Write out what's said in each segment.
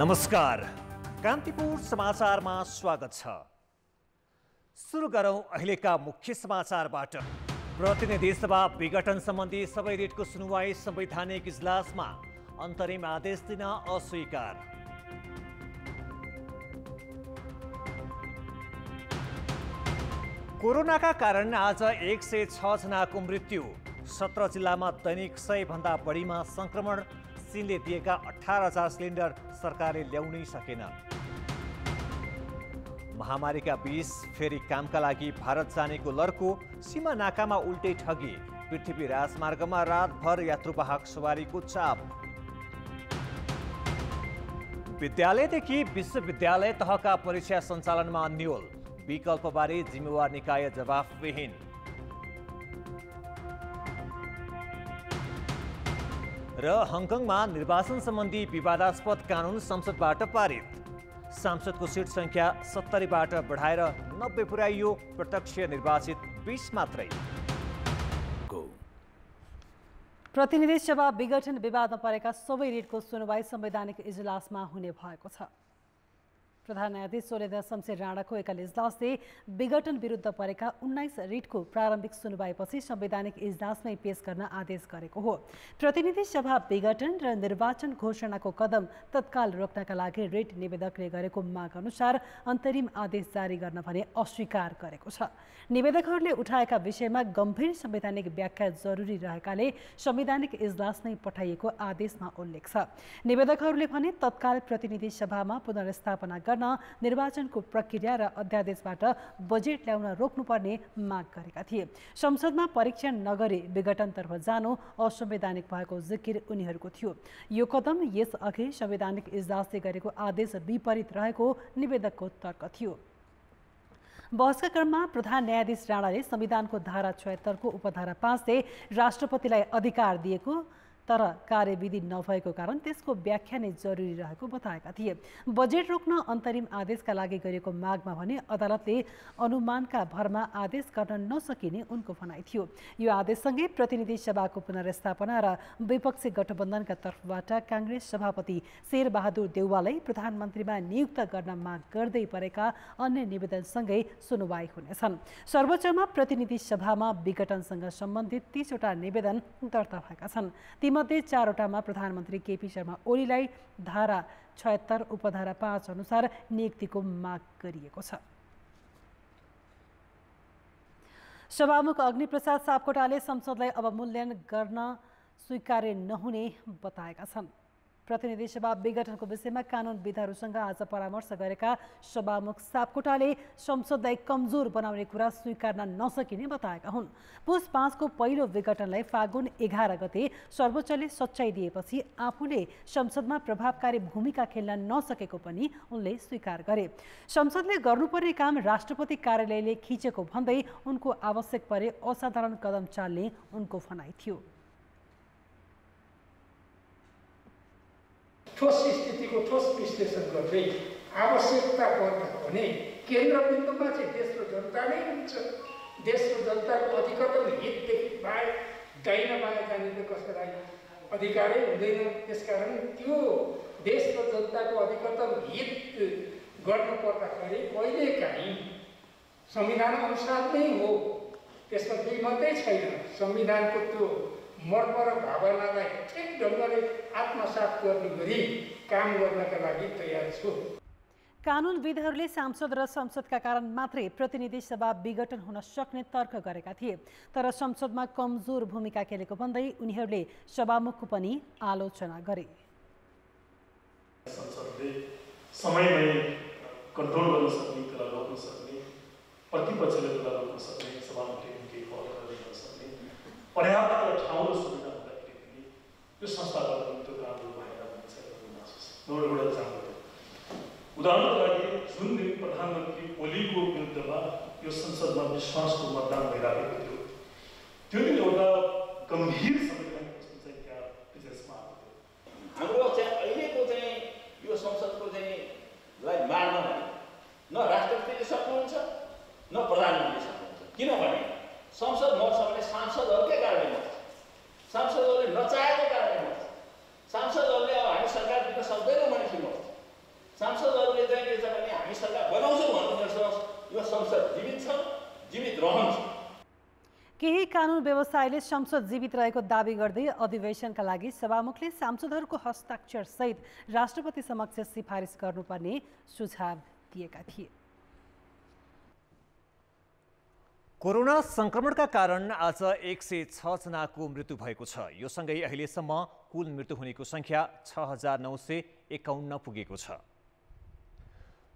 नमस्कार, कान्तिपुर समाचारमा स्वागत छ। सुरु गरौं अहिलेका मुख्य समाचारबाट। प्रतिनिधि सभा विघटन सम्बन्धी सबै रिटको सुनुवाई संवैधानिक इजलासमा, अन्तरिम आदेश दिन अस्वीकार। कोरोनाका कारण आज 106 जनाको मृत्यु। 17 जिल्लामा दैनिक 100 भन्दा बढीमा संक्रमण। चीनले दिएका 18,000 सिलिन्डर सरकारले ल्याउनै सकेन। महामारीका बीच फेरि कामका लागि भारत जानेको लर्को। सीमा नाकामा उल्टै ठगी। पृथ्वी राजमार्गमा रातभर यात्रुवाहक सवारीको चाप। विद्यालयदेखि विश्वविद्यालय तहका परीक्षा सञ्चालनमा अन्यल। विकल्पबारे जिम्मेवार निकाय जवाफविहीन। र हङकङमा निर्वाचन सम्बन्धी विवादास्पद कानुन संसदबाट पारित। सांसदको सिट संख्या 70बाट बढाएर 90 पुर्याइयो। प्रत्यक्ष निर्वाचित 20 मात्रै। प्रतिनिधि सभा विघटन विवादमा परेका सबै रिटको सुनवाई संवैधानिक इजलासमा हुने भएको छ। प्रधान न्यायाधीश सोलेन्द्र शमशेर राणाको एकल इजलासले विघटन विरुद्ध परेका 19 रिटको प्रारम्भिक सुनवाईपछि संवैधानिक इजलासमै पेश गर्न आदेश गरेको हो। प्रतिनिधि सभा विघटन र निर्वाचन घोषणाको कदम तत्काल रोक्नका लागि रिट निवेदकले गरेको माग अनुसार अन्तरिम आदेश जारी गर्न भने अस्वीकार गरेको छ। निवेदकहरूले उठाएका विषयमा गम्भीर संवैधानिक व्याख्या जरुरी रहेकाले संवैधानिक इजलासमै पठाइएको आदेशमा उल्लेख छ। निवेदकहरूले भने तत्काल प्रतिनिधि सभामा पुनर्स्थापना गर्न निर्वाचनको प्रक्रिया र अध्यादेशबाट बजेट ल्याउन रोक्नुपर्ने माग गरेका थिए। संसदमा परीक्षण नगरी विघटनतर्फ जानु असंवैधानिक भएको जिकिर उनीहरूको थियो। यो कदम यसअघि संवैधानिक इजलासले गरेको आदेश विपरीत रहेको निवेदकको तर्क थियो। बहसका क्रममा प्रधान न्यायाधीश राणाले संविधानको धारा 76 को उपधारा 5 ले राष्ट्रपतिलाई अधिकार दिएको तर कार्यविधि नभएको कारण त्यसको व्याख्या नै जरुरी रहेको बताएका थिए। बजेट रोक्न अन्तरिम आदेशका लागि गरेको मागमा भने अदालतले अनुमानका भरमा आदेश गर्न नसकिने उनको भनाइ थियो। यो आदेशसँगै प्रतिनिधि सभाको पुनर्स्थापना र विपक्षी गठबन्धनका तर्फबाट कांग्रेस सभापति शेरबहादुर देउवालाई प्रधानमन्त्रीमा नियुक्त गर्न माग गर्दै परेका अन्य निवेदनसँगै सुनवाई हुनेछन्। सर्वोच्चमा प्रतिनिधि सभामा विघटनसँग सम्बन्धित 30 वटा निवेदन दर्ता भएका छन्। मध्ये 4 वटामा प्रधानमन्त्री केपी शर्मा ओलीलाई धारा 76 उपधारा 5 अनुसार नियुक्तिको माग गरिएको छ। सभामुख अग्निप्रसाद सापकोटाले संसदलाई अवमूल्यन गर्न स्वीकार्य नहुने बताएका छन्। प्रतिनिधि सभा विघटनको विषयमा कानुनविदहरूसँग आज परामर्श गरेका सभामुख सापकोटाले संसदलाई कमजोर बनाउने कुरा स्वीकार्न नसकिने बताएका हुन्। पुस 5 को पहिलो विघटनलाई फागुन 11 गते सर्वोच्चले सच्चाइ दिएपछि आफूले संसदमा प्रभावकारी भूमिका खेल्न नसकेको पनि उनले स्वीकार गरे। संसदले गर्नुपर्ने काम राष्ट्रपति कार्यालयले खिचेको भन्दै उनको आवश्यक परे असाधारण कदम चाल्ने उनको भनाइ थियो। ठोस स्थितिको ठोस विश्लेषण गर्दै आवश्यकता पर्दा भने केन्द्रबिन्दुमा चाहिँ देश र जनता नै हुन्छ। देश र जनताको अधिकतम हितदेखि बाहेक दाहिना बायाँ जाने त कसैलाई अधिकारै हुँदैन। त्यसकारण त्यो देश र जनताको अधिकतम हित गर्नु पर्दाखेरि कहिलेकाहीँ संविधान अनुसार नै हो, त्यसमा दुई मात्रै छैन। संविधानको त्यो मर्म र भावनालाई ठिक ढङ्गले आत्मसात गर्ने गरी काम गर्नका लागि तयार छु। कानुनविदहरूले सांसद र संसदका कारण मात्रै प्रतिनिधि सभा विघटन हुन सक्ने तर्क गरेका थिए। तर संसदमा कमजोर भूमिका खेलेको भन्दै उनीहरूले सभामुखको पनि आलोचना गरे। संसदले समयमै कन्ट्रोल गर्न सक्ने, त्यसलाई रोक्न सक्ने, प्रतिपक्षले त्यसलाई रोक्न सक्ने, सभामुखले केही पहल गर्न सक्ने पर्याप्त ठाउँ र सुविधा हुँदाखेरि पनि यो संस्थाबाट त्यो काम भएर हुन्छ। उदाहरणको लागि जुन दिन प्रधानमन्त्री ओलीको विरुद्धमा यो संसदमा विश्वासको मतदान भइरहेको थियो, त्यो दिन एउटा गम्भीर संवैधानिक प्रश्न चाहिँ त्यहाँ विशेषमा आएको थियो। हाम्रो चाहिँ अहिलेको चाहिँ यो संसदको चाहिँ लाई मार्न भने न राष्ट्रपतिले सक्नुहुन्छ न प्रधानमन्त्रीले सक्नुहुन्छ। किनभने संसद मर्छ भने सांसदहरूकै कारणले मर्छ, सांसदहरूले नचाहेको कारणले मर्छ, सांसदहरूले अब हामी सरकार दिन सक्दैनौँ भनेपछि मर्छ। संसद जीवित छ, जीवित रहन्छ। केही कानुन व्यवसायीले संसद जीवित रहेको दाबी गर्दै अधिवेशनका लागि सभामुखले सांसदहरूको हस्ताक्षर सहित राष्ट्रपति समक्ष सिफारिस गर्नुपर्ने सुझाव दिएका थिए। कोरोना संक्रमणका कारण आज 106 जनाको मृत्यु भएको छ। यो सँगै अहिलेसम्म कुल मृत्यु हुनेको संख्या 6951 पुगेको छ।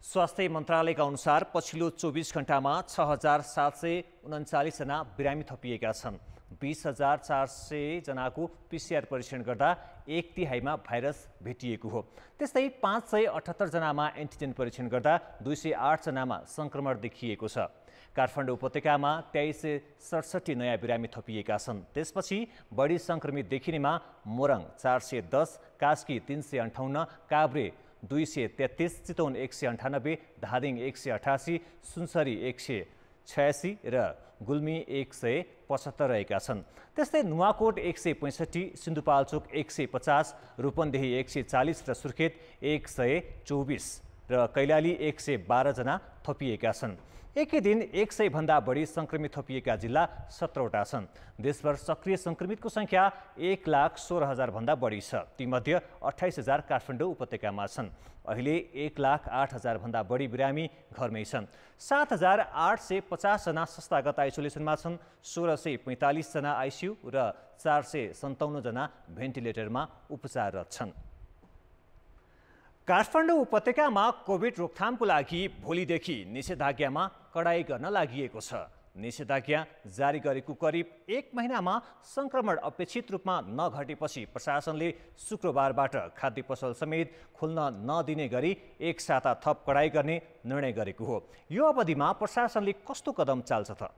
स्वास्थ्य मन्त्रालयका अनुसार पछिल्लो 24 घण्टामा 6739 जना बिरामी थपिएका छन्। 20,400 जनाको PCR परीक्षण गर्दा 1/3 भाइरस भेटिएको हो। त्यस्तै 578 जनामा एन्टिजेन परीक्षण गर्दा 208 जनामा संक्रमण देखिएको छ। काठमाडौँ उपत्यकामा 2367 नयाँ बिरामी थपिएका छन्। त्यसपछि बढी संक्रमित देखिनेमा मोरङ 410, कास्की 358, काभ्रे 233, चितवन 198, धादिङ 188, सुनसरी 186 र गुल्मी 175 रहेका छन्। त्यस्तै नुवाकोट 165, सिन्धुपाल्चोक 150, रूपन्देही 140 र सुर्खेत 124 र कैलाली 112 जना थपिएका छन्। एकै दिन 100 भन्दा बढी संक्रमित थपिएका जिल्ला 17वटा छन्। देशभर सक्रिय संक्रमितको संख्या 1,16,000 भन्दा बढी छ। तीमध्ये 28,000 काठमाडौँ उपत्यकामा छन्। अहिले 1,08,000 भन्दा बढी बिरामी घरमै छन्। 7,850 जना संस्थागत आइसोलेसनमा छन्। 1,645 जना आइसियु र 457 जना भेन्टिलेटरमा उपचाररत छन्। काठमाडौँ उपत्यकामा कोभिड रोकथामको लागि भोलिदेखि निषेधाज्ञामा कडाई गर्न लागि छ। निषेधाज्ञा जारी गरेको करिब 1 महिनामा संक्रमण अपेक्षित रूपमा नघटेपछि प्रशासनले शुक्रबारबाट खाद्य पसल समेत खोल्न नदिने गरी एक साता थप कडाई गर्ने निर्णय गरेको हो। यो अवधिमा प्रशासनले कस्तो कदम चाल्छ त?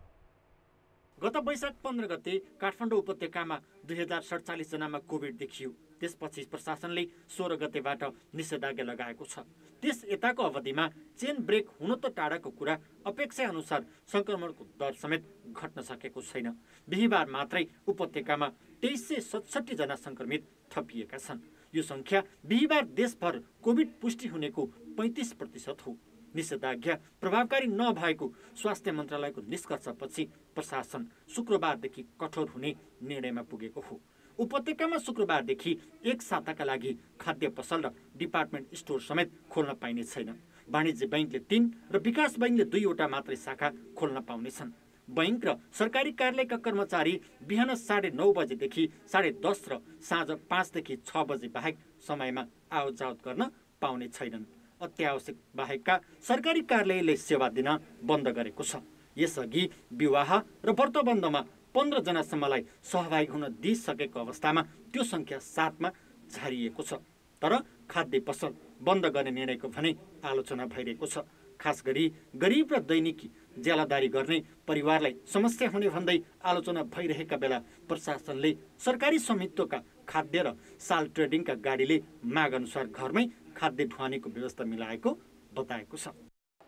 गत वैशाख 15 गते काठमाडौँ उपत्यकामा 2047 जनामा कोभिड देखियो। त्यसपछि प्रशासनले 16 गतेबाट निषेधाज्ञा लगाएको छ। त्यस यताको अवधिमा चेन ब्रेक हुन त टाढाको कुरा, अपेक्षा अनुसार संक्रमणको दर समेत घट्न सकेको छैन। बिहीबार मात्रै उपत्यकामा 2367 जना संक्रमित थपिएका छन्। यो संख्या बिहीबार देशभर कोभिड पुष्टि हुनेको 35% हो। निषेधाज्ञा प्रभावकारी नभएको स्वास्थ्य मन्त्रालयको निष्कर्षपछि प्रशासन शुक्रबारदेखि कठोर हुने निर्णयमा पुगेको हो। उपत्यकामा शुक्रबारदेखि एक साताका लागि खाद्य पसल र डिपार्टमेन्ट स्टोर समेत खोल्न पाइने छैन। वाणिज्य बैंकले 3 र विकास बैंकले 2वटा मात्रै शाखा खोल्न पाउनेछन्। बैंक र सरकारी कार्यालयका कर्मचारी बिहान 9:30 बजेदेखि 10:30 र साँझ 5 देखि 6 बजे बाहेक समयमा आवत जावत गर्न पाउने छैनन्। अत्यावश्यक बाहेकका सरकारी कार्यालयले सेवा दिन बन्द गरेको छ। यसअघि विवाह र व्रतबन्धमा 15 जनासम्मलाई सहभागी हुन दिइसकेको अवस्थामा त्यो संख्या 7 मा झारिएको छ। तर खाद्य पसल बन्द गर्ने निर्णयको भने आलोचना भइरहेको छ। खास गरी गरिब र दैनिकी ज्यालादारी गर्ने परिवारलाई समस्या हुने भन्दै आलोचना भइरहेका बेला प्रशासनले सरकारी स्वामित्वका खाद्य र साल ट्रेडिङका गाडीले माग अनुसार घरमै खाद्य ढुवानीको व्यवस्था मिलाएको बताएको छ।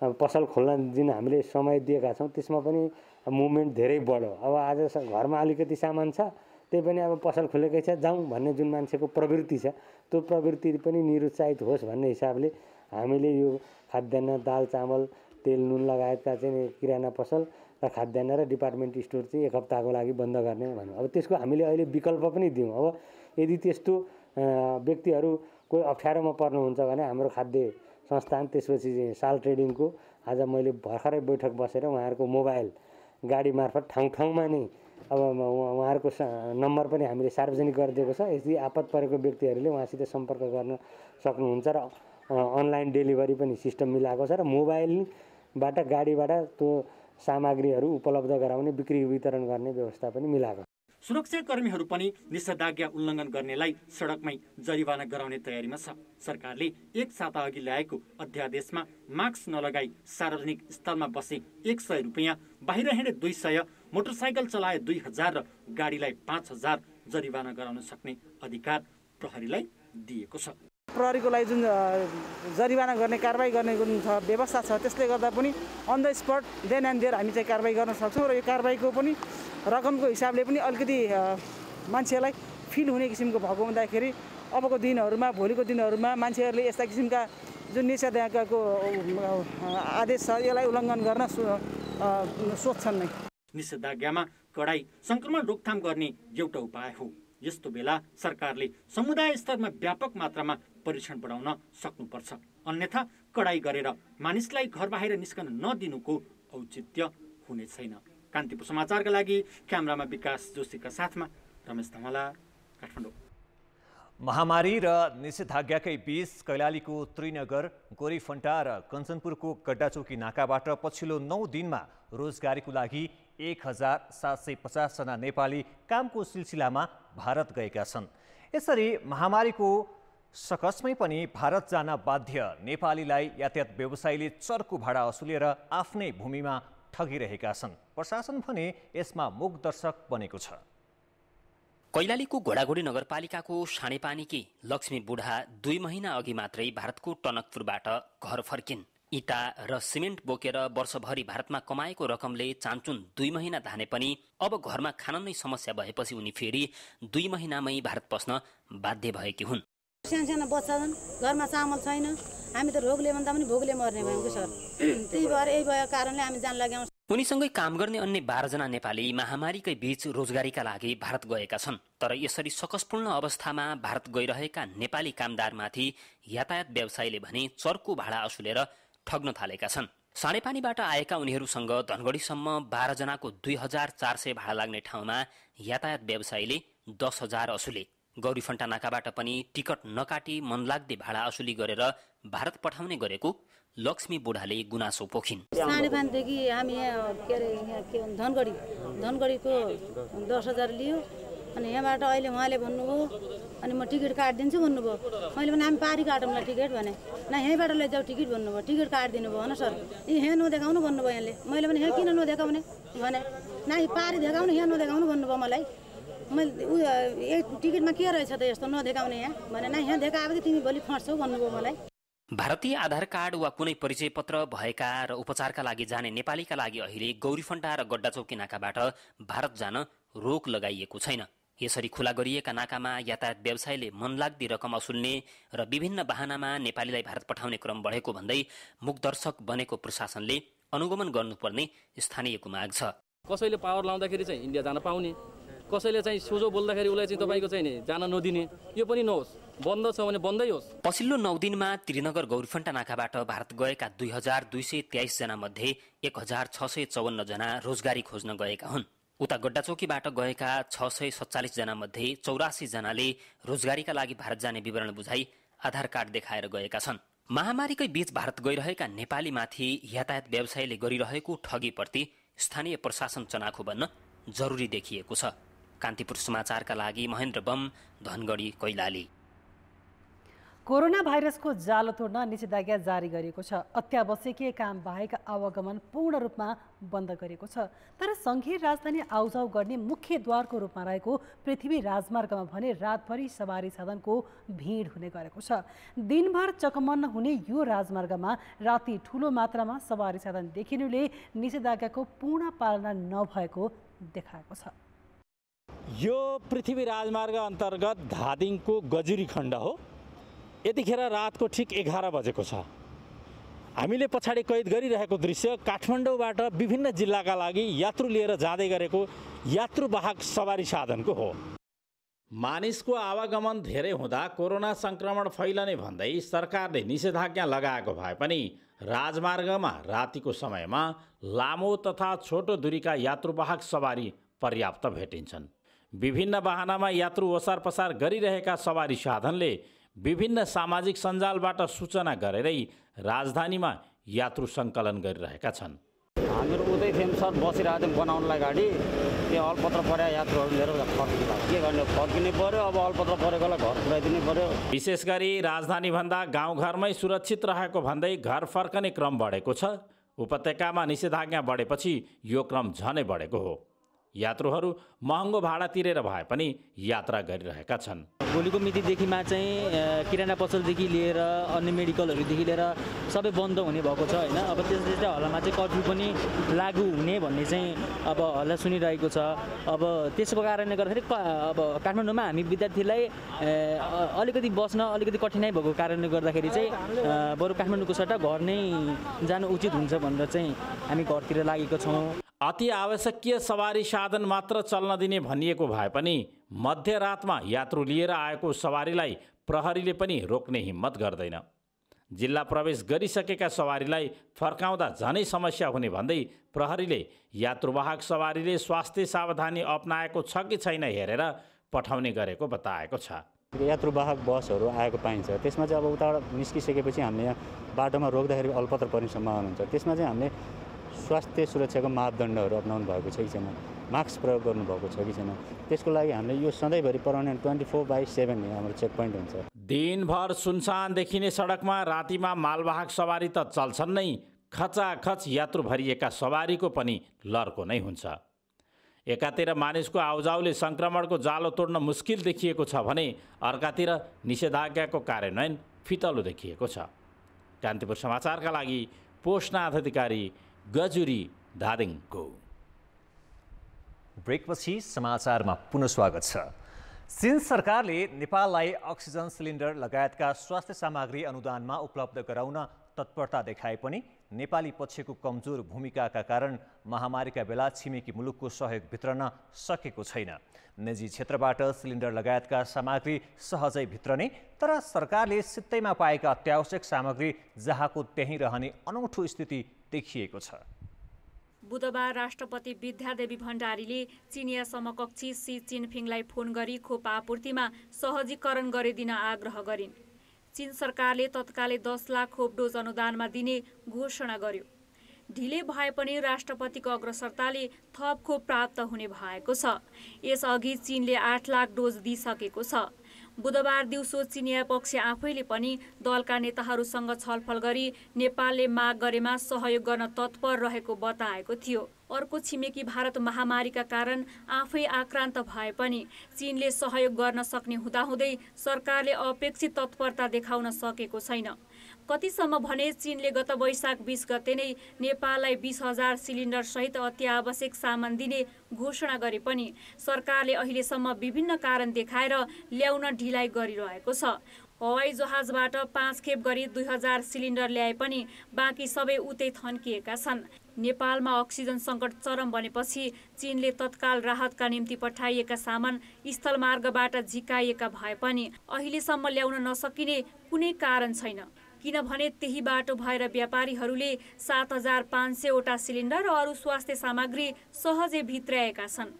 पसल खोल्न दिन हामीले समय दिएका छौँ, त्यसमा पनि मुभमेन्ट धेरै बढ्यो। अब आज घरमा अलिकति सामान छ, त्यही पनि अब पसल खोलेकै छ जाउँ भन्ने जुन मान्छेको प्रवृत्ति छ, त्यो प्रवृत्ति पनि निरुत्साहित होस् भन्ने हिसाबले हामीले यो खाद्यान्न, दाल चामल, तेल नुन लगायतका चाहिँ किराना पसल र खाद्यान्न र डिपार्टमेन्ट स्टोर चाहिँ 1 हप्ताको लागि बन्द गर्ने भन्यो। अब त्यसको हामीले अहिले विकल्प पनि दियौँ। अब यदि त्यस्तो व्यक्तिहरू कोही अप्ठ्यारोमा पर्नुहुन्छ भने हाम्रो खाद्य संस्थान, त्यसपछि साल ट्रेडिङको आज मैले भर्खरै बैठक बसेर उहाँहरूको मोबाइल गाडी मार्फत ठाउँ नै अब उहाँहरूको नम्बर पनि हामीले सार्वजनिक गरिदिएको छ। यदि आपत परेको व्यक्तिहरूले उहाँसित सम्पर्क गर्न सक्नुहुन्छ र अनलाइन डेलिभरी पनि सिस्टम मिलाएको छ र मोबाइलबाट गाडीबाट त्यो सामग्रीहरू उपलब्ध गराउने, बिक्री वितरण गर्ने व्यवस्था पनि मिलाएको छ। सुरक्षाकर्मीहरू पनि निषेधाज्ञा उल्लङ्घन गर्नेलाई सडकमै जरिवाना गराउने तयारीमा छ। सरकारले 1 साता अघि ल्याएको अध्यादेशमा मास्क नलगाई सार्वजनिक स्थलमा बसे 100 रुपियाँ, बाहिर हिँडे 200, मोटरसाइकल चलाए 2000 र गाडीलाई 5000 जरिवाना गराउन सक्ने अधिकार प्रहरीलाई दिएको छ। प्रहरीको लागि जुन जरिवाना गर्ने कारबाही गर्ने जुन व्यवस्था छ, त्यसले गर्दा पनि on the spot then and there हामी चाहिँ कारबाही गर्न सक्छौँ र यो कारबाहीको पनि रकमको हिसाबले पनि अलिकति मान्छेलाई फिल हुने किसिमको भएको हुँदाखेरि अबको दिनहरूमा, भोलिको दिनहरूमा मान्छेहरूले यस्ता किसिमका जुन निषेधाज्ञाको आदेश छ यसलाई उल्लङ्घन गर्न सोच्छन् नै। निषेधाज्ञामा कडाई संक्रमण रोकथाम गर्ने एउटा उपाय हो। यस्तो बेला सरकारले समुदाय स्तरमा व्यापक मात्रामा परीक्षण बढाउन सक्नुपर्छ, अन्यथा कडाई गरेर मानिसलाई घर बाहिर निस्कन नदिनुको औचित्य हुने छैन। कान्तिपुर समाचारका लागि क्यामेरामा विकास जोशीका साथमा रमेश धमला, काठमाडौँ। महामारी र निषेधाज्ञाकै बीच कैलालीको त्रिनगर, गोरीफन्टा र कञ्चनपुरको गड्डाचौकी नाकाबाट पछिल्लो 9 दिनमा रोजगारीको लागि 1750 जना नेपाली कामको सिलसिलामा भारत गएका छन्। यसरी महामारीको सकसमै पनि भारत जान बाध्य नेपालीलाई यातायात व्यवसायीले चर्को भाडा असुलेर आफ्नै भूमिमा ठगिरहेका छन्। प्रशासन भने यसमा मूकदर्शक बनेको छ। कैलालीको घोडाघोडी नगरपालिकाको साँडेपानीकी लक्ष्मी बुढा 2 महिना अघि मात्रै भारतको टनकपुरबाट घर फर्किन्। इँटा र सिमेन्ट बोकेर वर्षभरि भारतमा कमाएको रकमले चान्चुन 2 महिना धाने पनि अब घरमा खान नै समस्या भएपछि उनी फेरि 2 महिनामै भारत पस्न बाध्य भएकी हुन्। सानो बच्चा छन्, घरमा चामल छैन, हामी त रोगले भन्दा पनि भोगले मर्ने भयौँ सर। त्यही भएर यही भएको कारणले हामी जान लाग्यौँ। उनीसँगै काम गर्ने अन्य 12 जना नेपाली महामारीकै बीच रोजगारीका लागि भारत गएका छन्। तर यसरी सकसपूर्ण अवस्थामा भारत गइरहेका नेपाली कामदारमाथि यातायात व्यवसायीले भने चर्को भाडा असुलेर ठग्न थालेका छन्। साँडेपानीबाट आएका उनीहरूसँग धनगढीसम्म 12 जनाको 2400 भाडा लाग्ने ठाउँमा यातायात व्यवसायीले 10,000 असुले। गौरीफन्टा नाकाबाट पनि टिकट नकाटी मनलाग्दे भाडा असुली गरेर भारत पठाउने गरेको लक्ष्मी बुढाले गुनासो पोखिन्। साँडेपानीदेखि हामी यहाँ धनगढीको 10,000 लियो। अनि यहाँबाट अहिले उहाँले भन्नुभयो अनि म टिकट काटिदिन्छु भन्नुभयो। मैले भने हामी पारी काटौँला टिकट भने, न यहीँबाट लैजाऊ टिकट भन्नुभयो। टिकट काटिदिनु भयो न सर, यहाँ नदेखाउनु भन्नुभयो यहाँले। मैले भने यहाँ किन नदेखाउने भने, न पारी देखाउनु, यहाँ नदेखाउनु भन्नुभयो मलाई। मैले टिकटमा के रहेछ त यस्तो नदेखाउने यहाँ भने, न यहाँ देखाएपछि तिमी भोलि फर्छौ भन्नुभयो मलाई। भारतीय आधार कार्ड वा कुनै परिचय पत्र भएका र उपचारका लागि जाने नेपालीका लागि अहिले गौरीफन्टा र गड्डाचौकी नाकाबाट भारत जान रोक लगाइएको छैन। यसरी खुला गरिएका नाकामा यातायात व्यवसायीले मनलाग्दी रकम असुल्ने र विभिन्न बहानामा नेपालीलाई भारत पठाउने क्रम बढेको भन्दै मूकदर्शक बनेको प्रशासनले अनुगमन गर्नुपर्ने स्थानीयको माग छ। कसैले पावर लाउँदाखेरि चाहिँ इन्डिया जान पाउने, कसैले चाहिँ सोझो बोल्दाखेरि उसलाई चाहिँ तपाईँको चाहिँ जान नदिने, यो पनि नहोस्। बन्द छ भने बन्दै होस्। पछिल्लो 9 दिनमा त्रिनगर गौरीफन्टा नाकाबाट भारत गएका 2223 जना मध्ये 1654 जना रोजगारी खोज्न गएका हुन्। उता गड्डाचौकीबाट गएका 647 जना मध्ये 84 जनाले रोजगारीका लागि भारत जाने विवरण बुझाइ आधार कार्ड देखाएर गएका छन्। महामारीकै बीच भारत गइरहेका नेपालीमाथि यातायात व्यवसायीले गरिरहेको ठगीप्रति स्थानीय प्रशासन चनाखो बन्न जरुरी देखिएको छ। कान्तिपुर समाचारका लागि महेन्द्र बम, धनगढी, कैलाली। कोरोना भाइरसको जालो तोड्न निषेधाज्ञा जारी गरिएको छ। अत्यावश्यकीय काम बाहेक आवागमन पूर्ण रूपमा बन्द गरिएको छ। तर सङ्घीय राजधानी आउजाउ गर्ने मुख्य द्वारको रूपमा रहेको पृथ्वी राजमार्गमा भने रातभरि सवारी साधनको भिड हुने गरेको छ। दिनभर चकमन्न हुने यो राजमार्गमा राति ठूलो मात्रामा सवारी साधन देखिनुले निषेधाज्ञाको पूर्ण पालना नभएको देखाएको छ। यो पृथ्वी राजमार्ग अन्तर्गत धादिङको गजुरी खण्ड हो। यतिखेर रातको ठिक 11 बजेको छ। हामीले पछाडि कैद गरिरहेको दृश्य काठमाडौँबाट विभिन्न जिल्लाका लागि यात्रु लिएर जाँदै गरेको यात्रुवाहक सवारी साधनको हो। मानिसको आवागमन धेरै हुँदा कोरोना संक्रमण फैलने भन्दै सरकारले निषेधाज्ञा लगाएको भए पनि राजमार्गमा रातिको समयमा लामो तथा छोटो दूरीका यात्रुवाहक सवारी पर्याप्त भेटिन्छन्। विभिन्न बहानामा यात्रु ओसार पसार गरिरहेका सवारी साधनले विभिन्न सामाजिक सञ्जालबाट सूचना गरेरै राजधानीमा यात्रु सङ्कलन गरिरहेका छन्। हामीहरू उतै थियौँ सर, बसिरहेको थियौँ बनाउनलाई गाडी, त्यो अलपत्र परे यात्रुहरू लिएर फर्किनु के गर्ने, फर्किनै पर्यो। अब अलपत्र परेकोलाई घर पुऱ्याइदिनै पर्यो। विशेष गरी राजधानीभन्दा गाउँघरमै सुरक्षित रहेको भन्दै घर फर्कने क्रम बढेको छ। उपत्यकामा निषेधाज्ञा बढेपछि यो क्रम झनै बढेको हो। यात्रुहरू महँगो भाडा तिरेर भए पनि यात्रा गरिरहेका छन्। भोलिको मितिदेखिमा चाहिँ किराना पसलदेखि लिएर अन्य मेडिकलहरूदेखि लिएर सबै बन्द हुने भएको छ होइन। अब त्यसले चाहिँ हल्लामा चाहिँ कर्फ्यू पनि लागू हुने भन्ने चाहिँ अब हल्ला सुनिरहेको छ। अब त्यसको कारणले गर्दाखेरि अब काठमाडौँमा हामी विद्यार्थीलाई अलिकति बस्न अलिकति कठिनाइ भएको कारणले गर्दाखेरि चाहिँ बरु काठमाडौँको सट्टा घर नै जानु उचित हुन्छ भनेर चाहिँ हामी घरतिर लागेको छौँ। अति आवश्यकीय सवारी साधन मात्र चल्न दिने भनिएको भए पनि मध्यरातमा यात्रु लिएर आएको सवारीलाई प्रहरीले पनि रोक्ने हिम्मत गर्दैन। जिल्ला प्रवेश गरिसकेका सवारीलाई फर्काउँदा झनै समस्या हुने भन्दै प्रहरीले यात्रुवाहक सवारीले स्वास्थ्य सावधानी अपनाएको छ कि छैन हेरेर पठाउने गरेको बताएको छ। यात्रुवाहक बसहरू आएको पाइन्छ, त्यसमा चाहिँ अब उताबाट निस्किसकेपछि हामीले यहाँ बाटोमा रोक्दाखेरि अल्पत्र पर्ने सम्भावना हुन्छ। त्यसमा चाहिँ हामीले स्वास्थ्य सुरक्षाको मापदण्डहरू अपनाउनु भएको छ कि छैन, मास्क प्रयोग गर्नुभएको छ कि छैन, त्यसको लागि हामीले यो सधैँभरि पर्मानेन्ट 24/7 हाम्रो चेक पोइन्ट हुन्छ। दिनभर सुनसान देखिने सडकमा रातिमा मालवाहक सवारी त चल्छन् नै, खचाखच यात्रु भरिएका सवारीको पनि लर्को नै हुन्छ। एकातिर मानिसको आउजाउले सङ्क्रमणको जालो तोड्न मुस्किल देखिएको छ भने अर्कातिर निषेधाज्ञाको कार्यान्वयन फितलो देखिएको छ। कान्तिपुर समाचारका लागि पोषनाथ अधिकारी, गजुरी, धादिङको। ब्रेकपछि समाचारमा पुनः स्वागत छ। चीन सरकारले नेपाललाई अक्सिजन सिलिन्डर लगायतका स्वास्थ्य सामग्री अनुदानमा उपलब्ध गराउन तत्परता देखाए पनि नेपाली पक्षको कमजोर भूमिकाका कारण महामारीका बेला छिमेकी मुलुकको सहयोग भित्रन सकेको छैन। निजी क्षेत्रबाट सिलिन्डर लगायतका सामग्री सहजै भित्रने, तर सरकारले सित्तैमा पाएका अत्यावश्यक सामग्री जहाँको त्यहीँ रहने अनौठो स्थिति देखिएको छ। बुधबार राष्ट्रपति विद्यादेवी भण्डारीले चिनिया समकक्षी सी चिनफिङलाई फोन गरी खोप आपूर्तिमा सहजीकरण गरिदिन आग्रह गरिन्। चीन सरकारले तत्कालै 10 लाख खोप डोज अनुदानमा दिने घोषणा गर्यो। ढिले भए पनि राष्ट्रपतिको अग्रसरताले थप खोप प्राप्त हुने भएको छ। यसअघि चीनले 8 लाख डोज दिइसकेको छ। बुधबार दिउँसो चिनिया पक्ष आफैले पनि दलका नेताहरूसँग छलफल गरी नेपालले माग गरेमा सहयोग गर्न तत्पर रहेको बताएको थियो। अर्को छिमेकी भारत महामारीका कारण आफै आक्रान्त भए पनि चीनले सहयोग गर्न सक्ने हुँदाहुँदै सरकारले अपेक्षित तत्परता देखाउन सकेको छैन। कतिसम्म भने चीनले गत वैशाख 20 गते नै नेपाललाई 20,000 सिलिन्डर सहित अति आवश्यक सामान दिने घोषणा गरे पनि सरकारले अहिलेसम्म विभिन्न कारण देखाएर ल्याउन ढिलाइ गरिरहेको छ। हवाई जहाजबाट 5 खेप गरी 2,000 सिलिन्डर ल्याए पनि बाँकी सबै उतै थन्किएका छन्। नेपालमा अक्सिजन सङ्कट चरम बनेपछि चीनले तत्काल राहतका निम्ति पठाइएका सामान स्थलमार्गबाट झिकाइएका भए पनि अहिलेसम्म ल्याउन नसकिने कुनै कारण छैन, किनभने त्यही बाटो भएर व्यापारीहरूले 7,500 वटा सिलिन्डर र अरू स्वास्थ्य सामग्री सहजै भित्राएका छन्।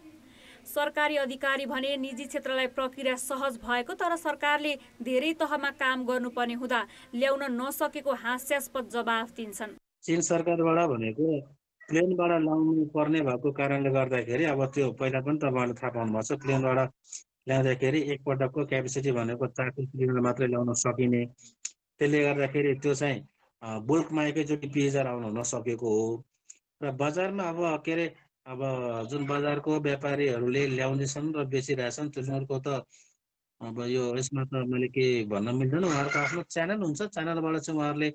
सरकारी अधिकारी भने निजी क्षेत्रलाई प्रक्रिया सहज भएको, तर सरकारले धेरै तहमा काम गर्नुपर्ने हुँदा ल्याउन नसकेको हास्यास्पद जवाफ दिन्छन्। चीन सरकारबाट भनेको प्लेनबाट ल्याउनु पर्ने भएको कारणले गर्दाखेरि अब त्यो पहिला पनि तपाईँहरूले थाहा पाउनुभएको छ, प्लेनबाट ल्याउँदाखेरि एकपटकको क्यापेसिटी भनेको 400 सिलिन्डर मात्रै ल्याउन सकिने। त्यसले गर्दाखेरि त्यो चाहिँ बुल्कमा एकैचोटि 20,000 आउन नसकेको हो। र बजारमा अब जुन बजारको व्यापारीहरूले ल्याउँदैछन् र बेचिरहेछन् तिनीहरूको त अब यो यसमा त मैले के भन्न मिल्दैन। उहाँहरूको आफ्नो च्यानल हुन्छ, च्यानलबाट चाहिँ उहाँहरूले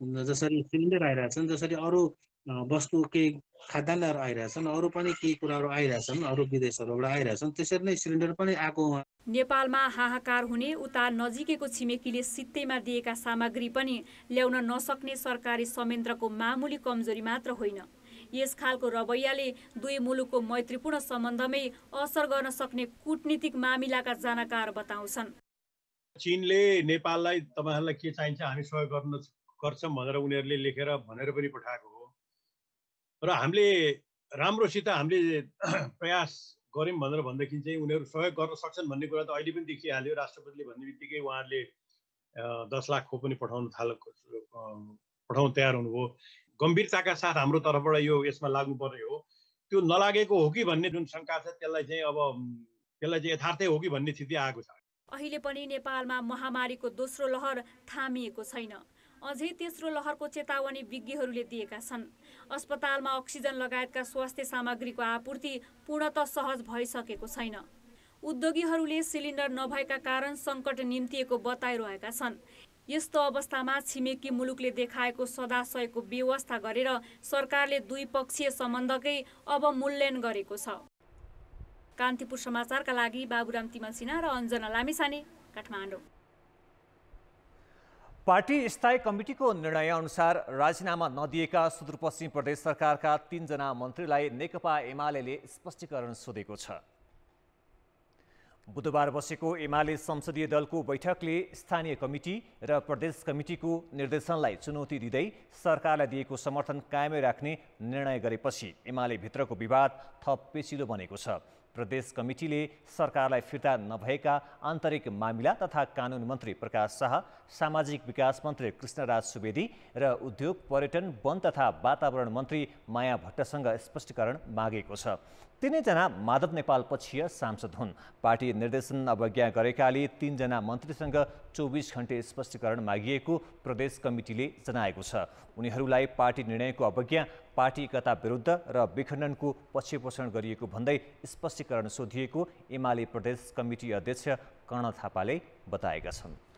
जसरी सिलिन्डर आइरहेछन्, जसरी अरू वस्तु केही खाद्यान्नहरू आइरहेछन्, अरू पनि केही कुराहरू आइरहेछन्, अरू विदेशहरूबाट आइरहेछन्, त्यसरी नै सिलिन्डर पनि आएको। नेपालमा हाहाकार हुने उता नजिकैको छिमेकीले सित्तैमा दिएका सामग्री पनि ल्याउन नसक्ने सरकारी संयन्त्रको मामुली कमजोरी मात्र होइन, यस खालको रवैयाले दुई मुलुकको मैत्रीपूर्ण सम्बन्धमै असर गर्न सक्ने कूटनीतिक मामिलाका जानकार बताउँछन्। चीनले नेपाललाई तपाईहरुलाई के चाहिन्छ हामी सहयोग गर्छौं भनेर उनीहरूले लेखेर भनेर पनि पठाएको हो र हामीले राम्रोसित हामीले प्रयास गर्यौं भनेर भन्दाखेरि चाहिँ उनीहरू सहयोग गर्न सक्छन् भन्ने कुरा त अहिले पनि देखिहाल्यो। राष्ट्रपतिले भन्ने बित्तिकै उहाँहरूले 10 लाख खोप पनि पठाउन तयार हुनुभयो। गम्भीरताका साथ हाम्रो तर्फबाट यो यसमा लाग्नु पर्ने हो। त्यो नलागेको हो कि भन्ने जुन शंका छ त्यसलाई चाहिँ यथार्थै हो कि भन्ने स्थिति आएको छ। अहिले पनि नेपालमा महामारीको दोस्रो लहर थामिएको छैन। अझै तेस्रो लहरको चेतावनी विज्ञहरूले दिएका छन्। अस्पतालमा अक्सिजन लगायतका स्वास्थ्य सामग्रीको आपूर्ति पूर्णतः सहज भइसकेको छैन। उद्योगीहरूले सिलिन्डर नभएका कारण सङ्कट निम्तिएको बताइरहेका छन्। यस्तो अवस्थामा छिमेकी मुलुकले देखाएको सदाशयको व्यवस्था गरेर सरकारले द्विपक्षीय सम्बन्धकै अब मूल्याङ्कन गरेको छ। कान्तिपुर समाचारका लागि बाबुराम तिमल सिन्हा र अञ्जना लामिछाने, काठमाडौँ। पार्टी स्थायी कमिटीको निर्णय अनुसार राजीनामा नदिएका सुदूरपश्चिम प्रदेश सरकारका 3 जना मन्त्रीलाई नेकपा एमाले स्पष्टीकरण सोधेको छ। बुधबार बसेको एमाले संसदीय दलको बैठकले स्थानीय कमिटी र प्रदेश कमिटीको निर्देशनलाई चुनौती दिँदै सरकारलाई दिएको समर्थन कायमै राख्ने निर्णय गरेपछि एमाले भित्रको विवाद थप पेचिलो बनेको छ। प्रदेश कमिटीले सरकारलाई फिर्ता नभएका आन्तरिक मामिला तथा कानुन मन्त्री प्रकाश शाह, सामाजिक विकास मन्त्री कृष्णराज सुवेदी र उद्योग, पर्यटन, वन तथा वातावरण मन्त्री माया भट्टसँग स्पष्टीकरण मागेको छ। तीनैजना माधव नेपाल पक्षीय सांसद हुन्। पार्टी निर्देशन अवज्ञा गरेकाले 3 जना मन्त्रीसँग 24 घण्टे स्पष्टीकरण मागिएको प्रदेश कमिटीले जनाएको छ। उनीहरूलाई पार्टी निर्णयको अवज्ञा, पार्टी एकता विरुद्ध र विखण्डनको पक्षपोषण गरिएको भन्दै स्पष्टीकरण सोधिएको एमाले प्रदेश कमिटी अध्यक्ष कर्ण थापाले बताएका छन्।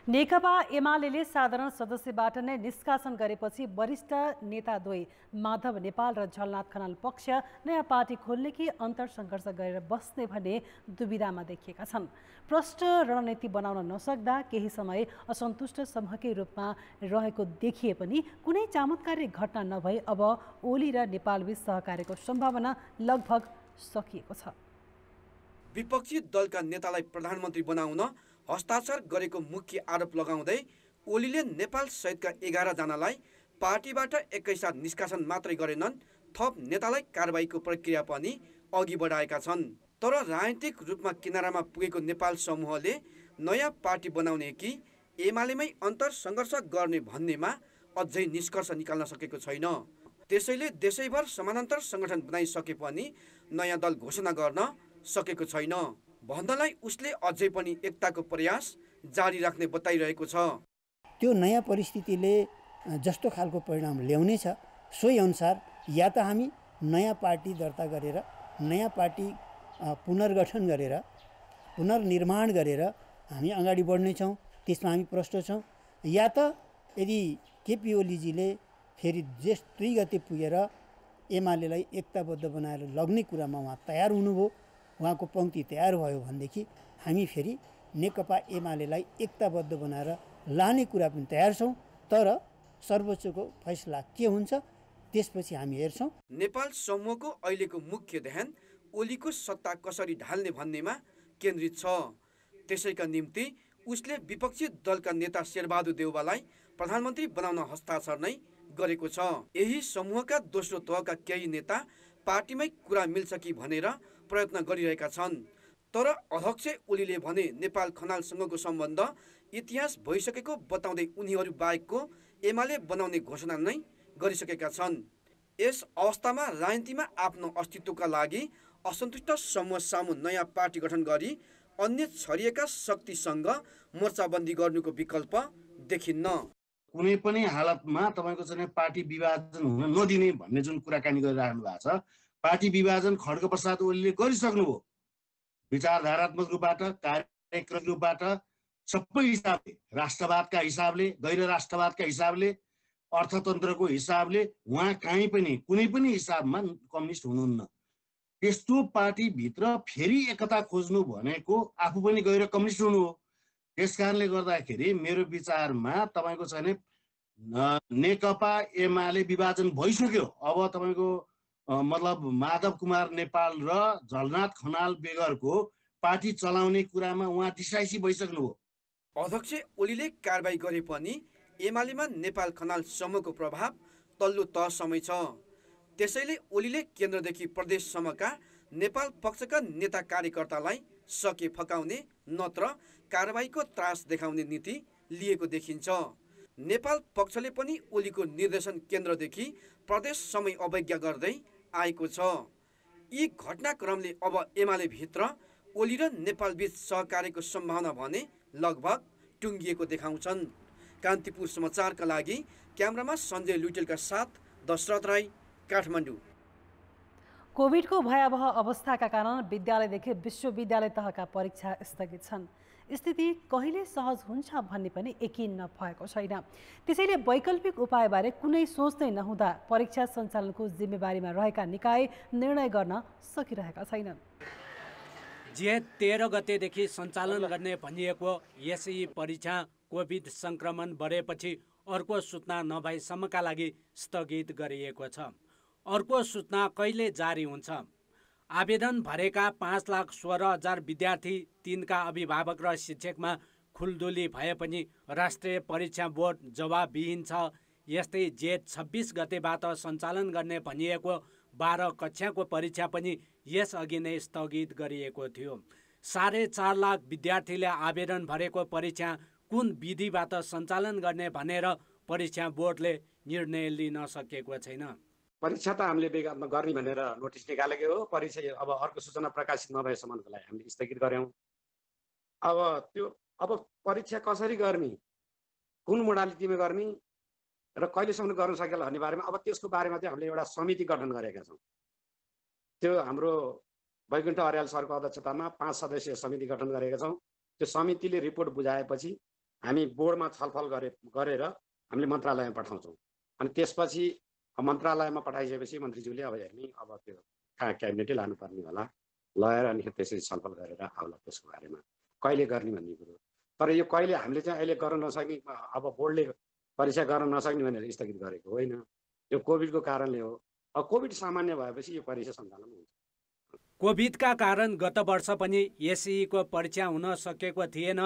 नेकपा एमाले साधारण सदस्यबाट नै निष्कासन गरेपछि वरिष्ठ नेताद्वय माधव नेपाल र झलनाथ खनाल पक्ष नयाँ पार्टी खोल्ने कि अन्तर्सङ्घर्ष गरेर बस्ने भन्ने दुविधामा देखिएका छन्। प्रष्ट रणनीति बनाउन नसक्दा केही समय असन्तुष्ट समूहकै रूपमा रहेको देखिए पनि कुनै चमत्कारी घटना नभई अब ओली र नेपालबीच सहकार्यको सम्भावना लगभग सकिएको छ। विपक्षी दलका नेतालाई प्रधानमन्त्री बनाउन हस्ताक्षर गरेको मुख्य आरोप लगाउँदै ओलीले नेपाल सहितका 11 जनालाई पार्टीबाट एकैसाथ निष्कासन मात्रै गरेनन्, थप नेतालाई कारबाहीको प्रक्रिया पनि अघि बढाएका छन्। तर राजनीतिक रूपमा किनारामा पुगेको नेपाल समूहले नयाँ पार्टी बनाउने कि एमालेमै अन्तर्सङ्घर्ष गर्ने भन्नेमा अझै निष्कर्ष निकाल्न सकेको छैन। त्यसैले देशैभर समानान्तर सङ्गठन बनाइसके पनि नयाँ दल घोषणा गर्न सकेको छैन भन्नलाई उसले अझै पनि एकताको प्रयास जारी राख्ने बताइरहेको छ। त्यो नयाँ परिस्थितिले जस्तो खालको परिणाम ल्याउने छ सोही अनुसार या त हामी नयाँ पार्टी दर्ता गरेर नयाँ पार्टी पुनर्गठन गरेर पुनर्निर्माण गरेर हामी अगाडि बढ्नेछौँ, त्यसमा हामी प्रष्ट छौँ। या त यदि केपी ओलीजीले फेरि जेठ 2 गते पुगेर एमालेलाई एकताबद्ध बनाएर लग्ने कुरामा उहाँ तयार हुनुभयो, उहाँको पङ्क्ति तयार भयो भनेदेखि हामी फेरि नेकपा एमालेलाई एकताबद्ध बनाएर लाने कुरा पनि तयार छौँ। तर सर्वोच्चको फैसला के हुन्छ त्यसपछि हामी हेर्छौँ। नेपाल समूहको अहिलेको मुख्य ध्यान ओलीको सत्ता कसरी ढाल्ने भन्नेमा केन्द्रित छ। त्यसैका निम्ति उसले विपक्षी दलका नेता शेरबहादुर देउवालाई प्रधानमन्त्री बनाउन हस्ताक्षर नै गरेको छ। यही समूहका दोस्रो तहका केही नेता पार्टीमै कुरा मिल्छ कि भनेर प्रयत्न गरिरहेका छन्। तर अध्यक्ष ओलीले भने नेपाल खनालसँगको सम्बन्ध इतिहास भइसकेको बताउँदै उनीहरू बाहेकको एमाले बनाउने घोषणा नै गरिसकेका छन्। यस अवस्थामा राजनीतिमा आफ्नो अस्तित्वका लागि असन्तुष्ट समूह सामु नयाँ पार्टी गठन गरी अन्य छरिएका शक्तिसँग मोर्चाबन्दी गर्नुको विकल्प देखिन्न। कुनै पनि हालतमा तपाईँको चाहिँ पार्टी विभाजन हुन नदिने भन्ने जुन कुराकानी गरिराख्नु भएको छ, पार्टी विभाजन खड्गप्रसाद ओलीले गरिसक्नुभयो। विचारधारात्मक रूपबाट, कार्यक्रम रूपबाट, सबै हिसाबले, राष्ट्रवादका हिसाबले, गैर राष्ट्रवादका हिसाबले, अर्थतन्त्रको हिसाबले उहाँ कहीँ पनि कुनै पनि हिसाबमा कम्युनिस्ट हुनुहुन्न। त्यस्तो पार्टीभित्र फेरि एकता खोज्नु भनेको आफू पनि गैर कम्युनिस्ट हुनु हो। त्यस कारणले गर्दाखेरि मेरो विचारमा तपाईँको चाहिँ नेकपा एमाले विभाजन भइसक्यो। अब तपाईँको मतलब माधव कुमार नेपाल र झलनाथ खनाल बेगरको पार्टी चलाउने कुरामा उहाँ डिसाइसिभ भइसक्नुभयो। अध्यक्ष ओलीले कारबाही गरे पनि एमालेमा नेपाल खनाल समूहको प्रभाव तल्लो तहसम्मै छ। त्यसैले ओलीले केन्द्रदेखि प्रदेशसम्मका नेपाल पक्षका नेता कार्यकर्तालाई सके फकाउने नत्र कारबाहीको त्रास देखाउने नीति लिएको देखिन्छ। नेपाल पक्षले पनि ओलीको निर्देशन केन्द्रदेखि प्रदेशसम्मै अवज्ञा गर्दै आएको छ। यी घटनाक्रमले अब एमाले भित्र ओली र नेपालबीच सहकार्यको सम्भावना भने लगभग टुङ्गिएको देखाउँछन्। कान्तिपुर समाचारका लागि क्यामेरामा सञ्जय लुटेलका साथ दशरथ राई, काठमाडौँ। कोभिडको भयावह अवस्थाका कारण विद्यालयदेखि विश्वविद्यालय तहका परीक्षा स्थगित छन्। स्थिति कहिले सहज हुन्छ भन्ने पनि यकिन नभएको छैन। त्यसैले वैकल्पिक उपायबारे कुनै सोच्दै नहुँदा परीक्षा सञ्चालनको जिम्मेवारीमा रहेका निकाय निर्णय गर्न सकिरहेका छैनन्। जेठ 13 गतेदेखि सञ्चालन गर्ने भनिएको एसई परीक्षा कोभिड सङ्क्रमण बढेपछि अर्को सूचना नभएसम्मका लागि स्थगित गरिएको छ। अर्को सूचना कहिले जारी हुन्छ? आवेदन भरेका 5,16,000 विद्यार्थी, तिनका अभिभावक र शिक्षकमा खुल्दुली भए पनि राष्ट्रिय परीक्षा बोर्ड जवाबविहीन छ। यस्तै जेठ 26 गतेबाट सञ्चालन गर्ने भनिएको 12 कक्षाको परीक्षा पनि यसअघि नै स्थगित गरिएको थियो। 4.5 लाख विद्यार्थीले आवेदन भरेको परीक्षा कुन विधिबाट सञ्चालन गर्ने भनेर परीक्षा बोर्डले निर्णय लिन सकेको छैन। परीक्षा त हामीले विगतमा गर्ने भनेर नोटिस निकालेको हो। परीक्षा अब अर्को सूचना प्रकाशित नभएसम्मको लागि हामीले स्थगित गऱ्यौँ। अब परीक्षा कसरी गर्ने, कुन मोडालिटीमा गर्ने र कहिलेसम्म गर्न सकेला भन्ने बारेमा अब त्यसको बारेमा चाहिँ हामीले एउटा समिति गठन गरेका छौँ। त्यो हाम्रो वैकुण्ठ अर्याल सरको अध्यक्षतामा 5 सदस्यीय समिति गठन गरेका छौँ। त्यो समितिले रिपोर्ट बुझाएपछि हामी बोर्डमा छलफल गरेर हामीले मन्त्रालयमा पठाउँछौँ। अनि त्यसपछि मन्त्रालयमा पठाइसकेपछि मन्त्रीज्यूले अब त्यो क्याबिनेटै लानुपर्ने होला, लगाएर अनि त्यसरी छलफल गरेर आउला त्यसको बारेमा कहिले गर्ने भन्ने कुरो। तर यो कहिले हामीले चाहिँ अहिले गर्न नसक्ने, अब बोर्डले परीक्षा गर्न नसक्ने भनेर स्थगित गरेको होइन, यो कोभिडको कारणले हो। अब कोभिड सामान्य भएपछि यो परीक्षा सञ्चालन हुन्छ। कोभिडका कारण गत वर्ष पनि एसईको परीक्षा हुन सकेको थिएन।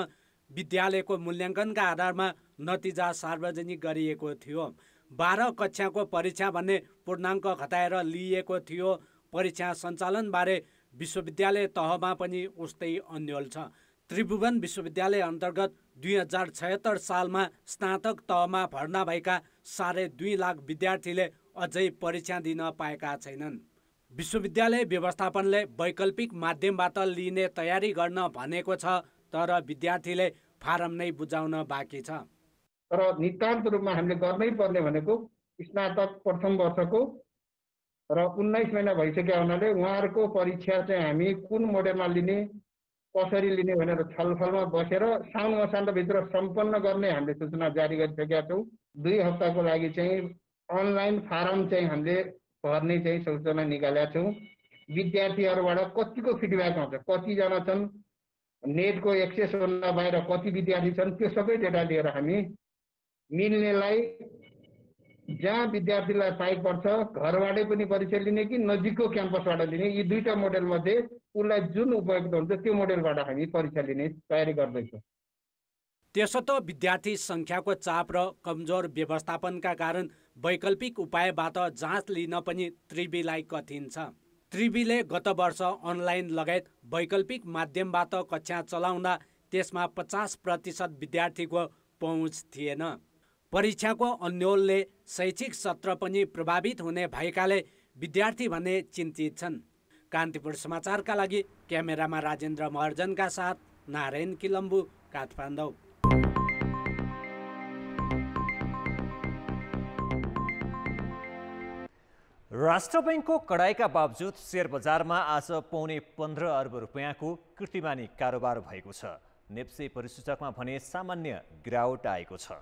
विद्यालयको मूल्याङ्कनका आधारमा नतिजा सार्वजनिक गरिएको थियो। 12 कक्षाको परीक्षा भन्ने पूर्णाङ्क घटाएर लिइएको थियो। परीक्षा सञ्चालनबारे विश्वविद्यालय तहमा पनि उस्तै अन्यल छ। त्रिभुवन विश्वविद्यालय अन्तर्गत 2076 सालमा स्नातक तहमा भर्ना भएका 2.5 लाख विद्यार्थीले अझै परीक्षा दिन पाएका छैनन्। विश्वविद्यालय व्यवस्थापनले वैकल्पिक माध्यमबाट लिने तयारी गर्न भनेको छ, तर विद्यार्थीले फारम नै बुझाउन बाँकी छ। तर नितान्त रूपमा हामीले गर्नै पर्ने भनेको स्नातक प्रथम वर्षको र 19 महिना भइसक्यो हुनाले उहाँहरूको परीक्षा चाहिँ हामी कुन मोडेलमा लिने, कसरी लिने भनेर छलफलमा बसेर साउन मसान्तभित्र सम्पन्न गर्ने हामीले सूचना जारी गरिसकेका छौँ। 2 हप्ताको लागि चाहिँ अनलाइन फारम चाहिँ हामीले भर्ने चाहिँ सूचना निकालेका छौँ। विद्यार्थीहरूबाट कतिको फिडब्याक आउँछ, कतिजना छन्, नेटको एक्सेस भन्दा बाहिर कति विद्यार्थी छन्, त्यो सबै डेटा लिएर हामी मिल्नेलाई जहाँ विद्यार्थीलाई पाइ पर्छ घरबाटै पनि परीक्षा लिने कि नजिकको क्याम्पसबाट लिने, यी 2टा मोडेलमध्ये उसलाई जुन उपयुक्त हुन्छ त्यो मोडेलबाट हामी परीक्षा लिने तयारी गर्दैछौँ। त्यसो त विद्यार्थी सङ्ख्याको चाप र कमजोर व्यवस्थापनका कारण वैकल्पिक उपायबाट जाँच लिन पनि त्रिवीलाई कठिन छ। त्रिवीले गत वर्ष अनलाइन लगायत वैकल्पिक माध्यमबाट कक्षा चलाउँदा त्यसमा 50% विद्यार्थीको पहुँच थिएन। परीक्षाको अन्योलले शैक्षिक सत्र पनि प्रभावित हुने भएकाले विद्यार्थी भने चिन्तित छन्। कान्तिपुर समाचारका लागि क्यामेरामा राजेन्द्र महर्जनका साथ नारायण किलम्बु, काठमाडौँ। राष्ट्र बैंकको कडाइका बावजुद शेयर बजारमा आज पौने 15 अर्ब रुपियाँको कीर्तिमानी कारोबार भएको छ। नेप्से परिसूचकमा भने सामान्य गिरावट आएको छ।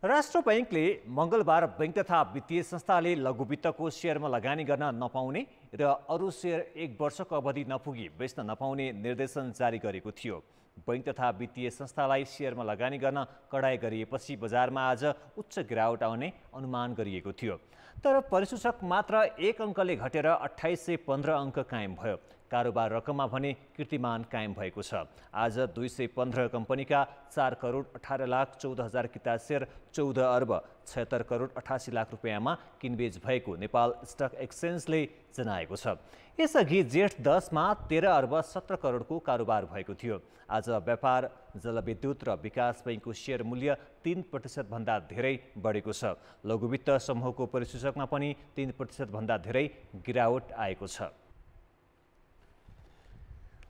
राष्ट्र बैंकले मंगलबार बैंक तथा वित्तीय संस्थाले लघु वित्तको शेयरमा लगानी गर्न नपाउने र अरू शेयर 1 वर्षको अवधि नपुगी बेच्न नपाउने निर्देशन जारी गरेको थियो। बैंक तथा वित्तीय संस्थालाई शेयरमा लगानी गर्न कडाई गरिएपछि बजारमा आज उच्च गिरावट आउने अनुमान गरिएको थियो। तर परिसूचक मात्र 1 अङ्कले घटेर 2815 अङ्क कायम भयो। कारोबार रकममा भने कीर्तिमान कायम भएको छ। आज 215 कम्पनीका 4 करोड 18 लाख 14 हजार किता शेयर 14 अर्ब 76 करोड 88 लाख रुपियाँमा किनबेच भएको नेपाल स्टक एक्सचेन्जले जनाएको छ। यसअघि जेठ 10 मा 13 अर्ब 17 करोडको कारोबार भएको थियो। आज व्यापार जलविद्युत र विकास बैंकको शेयर मूल्य 3% भन्दा धेरै बढेको छ। लघुवित्त समूहको परिसूचकमा पनि 3% भन्दा धेरै गिरावट आएको छ।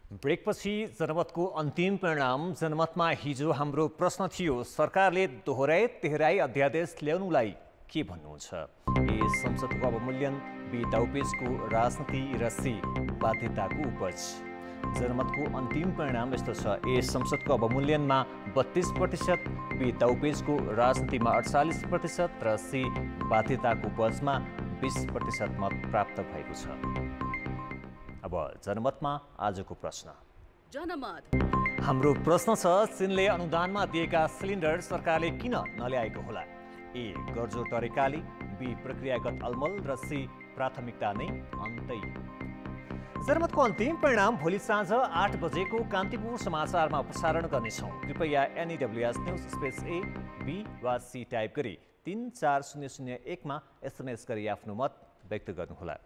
ब्रेकपछि जनमतको अन्तिम परिणाम। जनमतमा हिजो हाम्रो प्रश्न थियो, सरकारले दोहोऱ्याए तेह्राई अध्यादेश ल्याउनुलाई के भन्नुहुन्छ? ए संसदको अवमूल्यन, बी दाउपेचको राजनीति र सी बाध्यताको उपज। जनमतको अन्तिम परिणाम यस्तो छ, ए संसदको अवमूल्यनमा 32%, बी दाउपेचको राजनीतिमा 48% र सी बाध्यताको उपजमा 20% मत प्राप्त भएको छ। अब जनमतमा आजको प्रश्न। जनमत हाम्रो प्रश्न छ, चीनले अनुदानमा दिएका सिलिन्डर सरकारले किन नल्याएको होला? ए गर्जो तरिकाले, बी प्रक्रियागत अलमल र सी प्राथमिकता नै अन्तै। जनमतको अन्तिम परिणाम भोलि साँझ 8 बजेको कान्तिपुर समाचारमा प्रसारण गर्नेछौँ। कृपया NEWS news space A, B वा सी टाइप गरी 34001मा SMS गरी आफ्नो मत व्यक्त गर्नुहोला।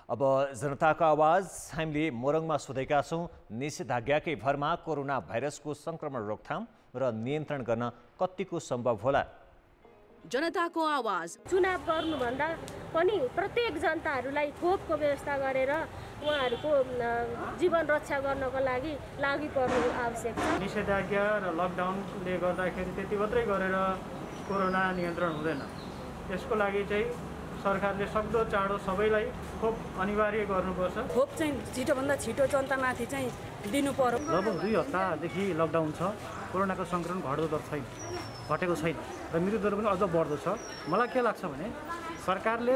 अब जनताको आवाज हामीले मोरङमा सोधेका छौँ, निषेधाज्ञाकै भरमा कोरोना भाइरसको सङ्क्रमण रोकथाम र नियन्त्रण गर्न कतिको सम्भव होला? जनताको आवाज। चुनाव गर्नुभन्दा पनि प्रत्येक जनताहरूलाई खोपको व्यवस्था गरेर उहाँहरूको जीवन रक्षा गर्नको लागि लागि पर्नु आवश्यक छ। निषेधाज्ञा र लकडाउनले गर्दाखेरि त्यति मात्रै गरेर कोरोना नियन्त्रण हुँदैन। यसको लागि चाहिँ सरकारले सक्दो चाँडो सबैलाई खोप अनिवार्य गर्नुपर्छ। खोप चाहिँ छिटोभन्दा छिटो जनतामाथि चाहिँ दिनु पर्यो। लगभग 2 हप्तादेखि लकडाउन छ, कोरोनाको सङ्क्रमण घटेको छैन र मृत्युदर पनि अझ बढ्दो छ। मलाई के लाग्छ भने सरकारले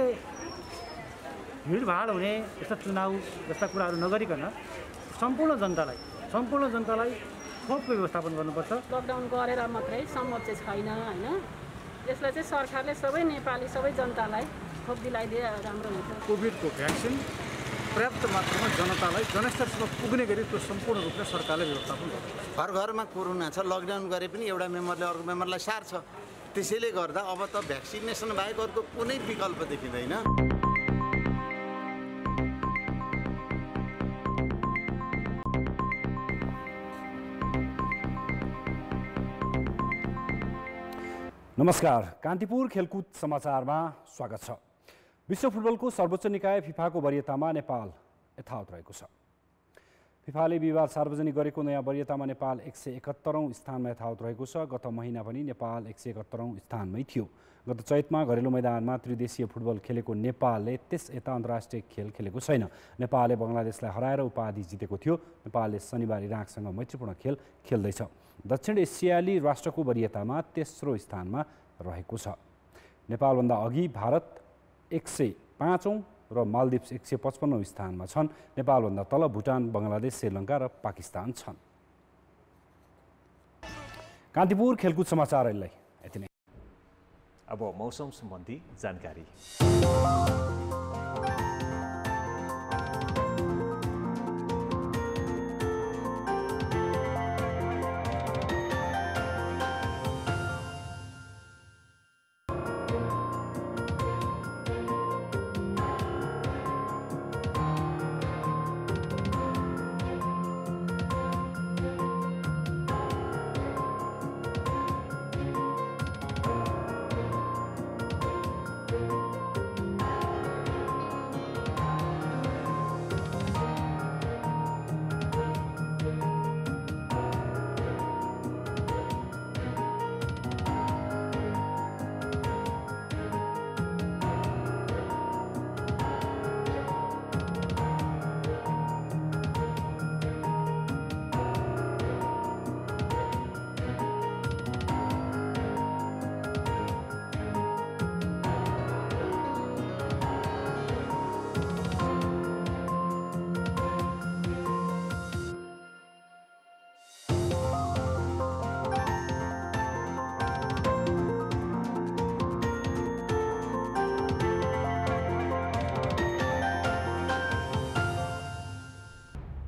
भिडभाड हुने यस्ता चुनाव जस्ता कुराहरू नगरिकन सम्पूर्ण जनतालाई खोपको व्यवस्थापन गर्नुपर्छ। लकडाउन गरेर मात्रै सम्भव चाहिँ छैन होइन। यसलाई चाहिँ सरकारले सबै नेपाली सबै जनतालाई खोप दिलाइदिए राम्रो हुन्छ। कोभिडको भ्याक्सिन पर्याप्त मात्रामा जनतालाई जनस्तरसम्म पुग्ने गरी त्यो सम्पूर्ण रूपले सरकारले व्यवस्थापन गर्छ। घर घरमा कोरोना छ, लकडाउन गरे पनि एउटा मेम्बरले अर्को मेम्बरलाई सार्छ। त्यसैले गर्दा अब त भ्याक्सिनेसन बाहेक अर्को कुनै विकल्प देखिँदैन। नमस्कार, कान्तिपुर खेलकुद समाचारमा स्वागत छ। विश्व फुटबलको सर्वोच्च निकाय फिफाको वरियतामा नेपाल यथावत रहेको छ। फिफाले बिहिबार सार्वजनिक गरेको नयाँ वरियतामा नेपाल 171औं स्थानमा यथावत रहेको छ। गत महिना पनि नेपाल 171औं स्थानमै थियो। गत चैतमा घरेलु मैदानमा त्रिदेशीय फुटबल खेलेको नेपालले त्यस यता अन्तर्राष्ट्रिय खेल खेलेको छैन। नेपालले बङ्गलादेशलाई हराएर उपाधि जितेको थियो। नेपालले शनिबार इराकसँग मैत्रीपूर्ण खेल खेल्दैछ। दक्षिण एसियाली राष्ट्रको वरियतामा तेस्रो स्थानमा रहेको छ। नेपालभन्दा अघि भारत 105औं र मालदिप्स 155औं स्थानमा छन्। नेपालभन्दा तल भुटान, बङ्गलादेश, श्रीलङ्का र पाकिस्तान छन्। कान्तिपुर खेलकुद समाचार अहिले यति नै। अब मौसम सम्बन्धी जानकारी।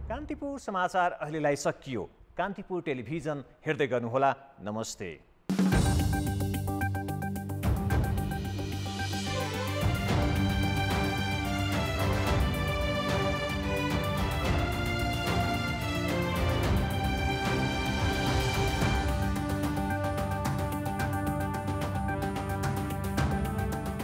कान्तिपुर समाचार अहिलेलाई सकियो। कान्तिपुर टेलिभिजन हेर्दै गर्नुहोला। नमस्ते।